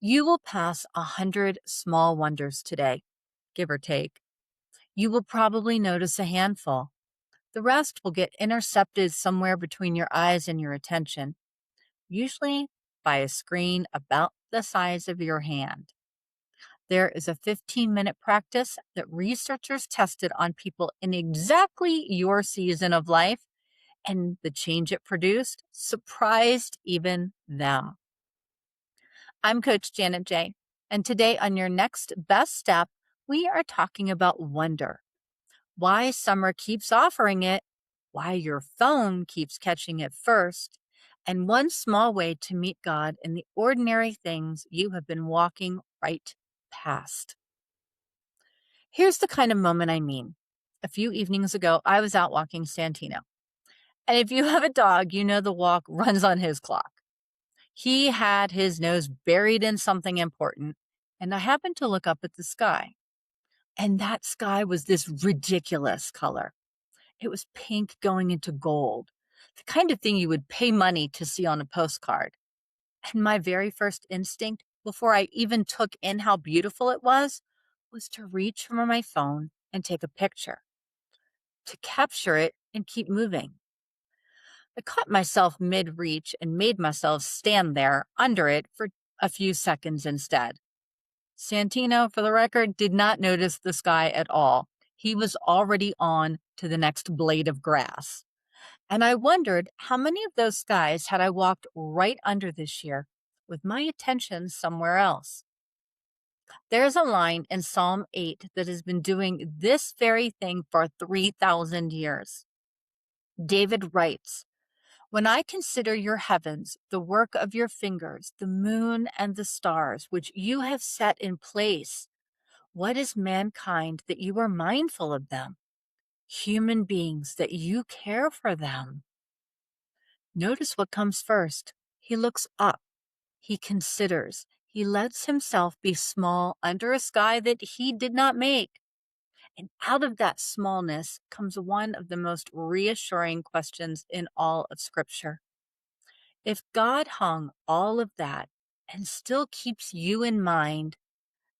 You will pass 100 small wonders today, give or take. You will probably notice a handful. The rest will get intercepted somewhere between your eyes and your attention, usually by a screen about the size of your hand. There is a 15-minute practice that researchers tested on people in exactly your season of life, and the change it produced surprised even them. I'm Coach Janet J. And today on Your Next Best Step, we are talking about wonder, why summer keeps offering it, why your phone keeps catching it first, and one small way to meet God in the ordinary things you have been walking right past. Here's the kind of moment I mean. A few evenings ago, I was out walking Santino. And if you have a dog, you know the walk runs on his clock. He had his nose buried in something important, and I happened to look up at the sky. And that sky was this ridiculous color. It was pink going into gold, the kind of thing you would pay money to see on a postcard. And my very first instinct, before I even took in how beautiful it was to reach for my phone and take a picture, to capture it and keep moving. I caught myself mid-reach and made myself stand there under it for a few seconds instead. Santino, for the record, did not notice the sky at all. He was already on to the next blade of grass. And I wondered how many of those skies had I walked right under this year with my attention somewhere else. There's a line in Psalm 8 that has been doing this very thing for 3,000 years. David writes, "When I consider your heavens, the work of your fingers, the moon and the stars, which you have set in place, what is mankind that you are mindful of them? Human beings that you care for them." Notice what comes first. He looks up. He considers. He lets himself be small under a sky that he did not make. And out of that smallness comes one of the most reassuring questions in all of Scripture. If God hung all of that and still keeps you in mind,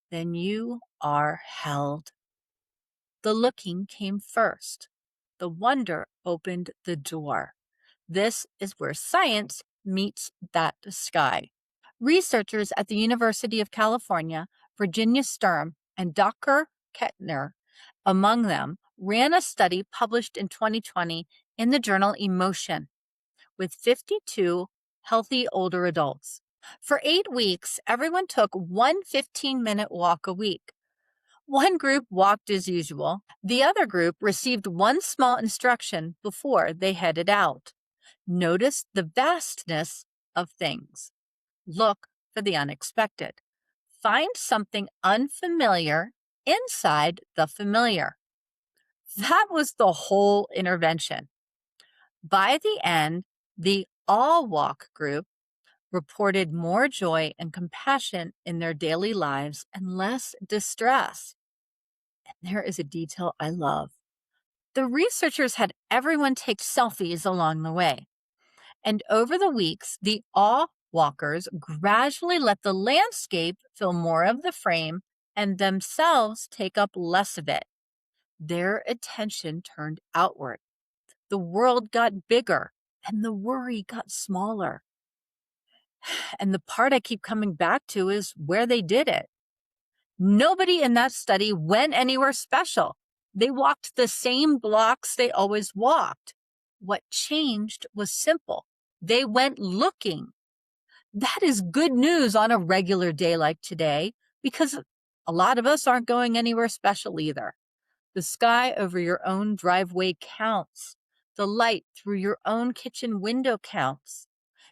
then you are held. The looking came first. The wonder opened the door. This is where science meets that sky. Researchers at the University of California, Virginia Sturm, and Dacher Keltner, among them, ran a study published in 2020 in the journal Emotion with 52 healthy older adults. For 8 weeks, everyone took one 15-minute walk a week. One group walked as usual. The other group received one small instruction before they headed out. Notice the vastness of things. Look for the unexpected. Find something unfamiliar inside the familiar. That was the whole intervention. By the end, the All Walk group reported more joy and compassion in their daily lives and less distress. And there is a detail I love. The researchers had everyone take selfies along the way. And over the weeks, the awe walkers gradually let the landscape fill more of the frame and themselves take up less of it. Their attention turned outward. The world got bigger and the worry got smaller. And the part I keep coming back to is where they did it. Nobody in that study went anywhere special. They walked the same blocks they always walked. What changed was simple. They went looking. That is good news on a regular day like today, because a lot of us aren't going anywhere special either. The sky over your own driveway counts. The light through your own kitchen window counts.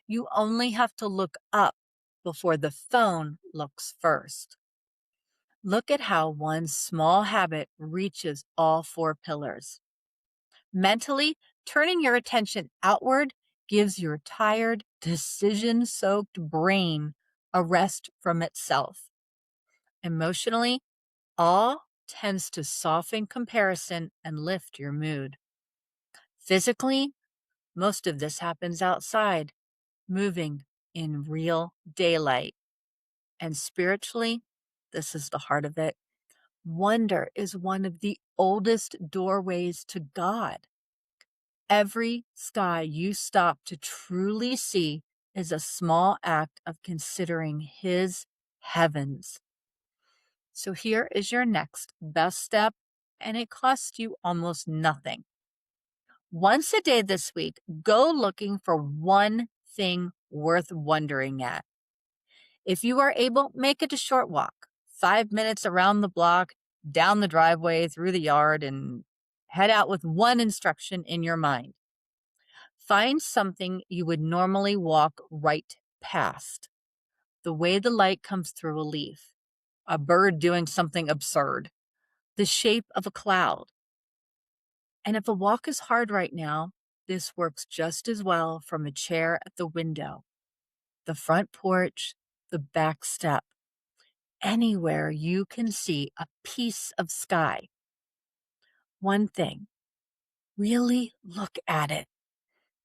You only have to look up before the phone looks first. Look at how one small habit reaches all four pillars. Mentally, turning your attention outward gives your tired, decision-soaked brain a rest from itself. Emotionally, awe tends to soften comparison and lift your mood. Physically, most of this happens outside, moving in real daylight. And spiritually, this is the heart of it. Wonder is one of the oldest doorways to God. Every sky you stop to truly see is a small act of considering His heavens. So here is your next best step, and it costs you almost nothing. Once a day this week, go looking for one thing worth wondering at. If you are able, make it a short walk, 5 minutes around the block, down the driveway, through the yard, and head out with one instruction in your mind. Find something you would normally walk right past. The way the light comes through a leaf, a bird doing something absurd, the shape of a cloud. And if a walk is hard right now, this works just as well from a chair at the window, the front porch, the back step, anywhere you can see a piece of sky. One thing, really look at it.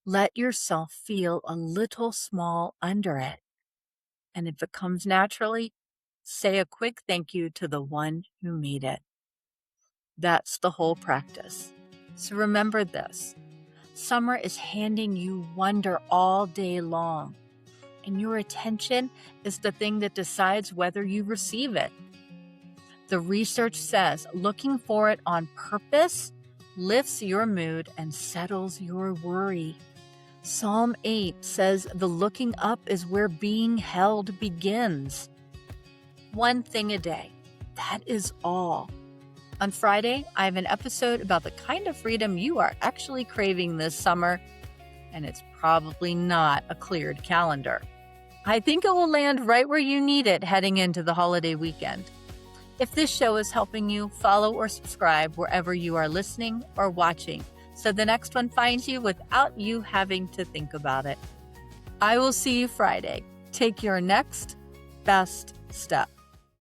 Let yourself feel a little small under it. And if it comes naturally, say a quick thank you to the one who made it. That's the whole practice. So remember this. Summer is handing you wonder all day long, and your attention is the thing that decides whether you receive it. The research says looking for it on purpose lifts your mood and settles your worry. Psalm 8 says the looking up is where being held begins. One thing a day. That is all. On Friday, I have an episode about the kind of freedom you are actually craving this summer, and it's probably not a cleared calendar. I think it will land right where you need it heading into the holiday weekend. If this show is helping you, follow or subscribe wherever you are listening or watching, so the next one finds you without you having to think about it. I will see you Friday. Take your next best step.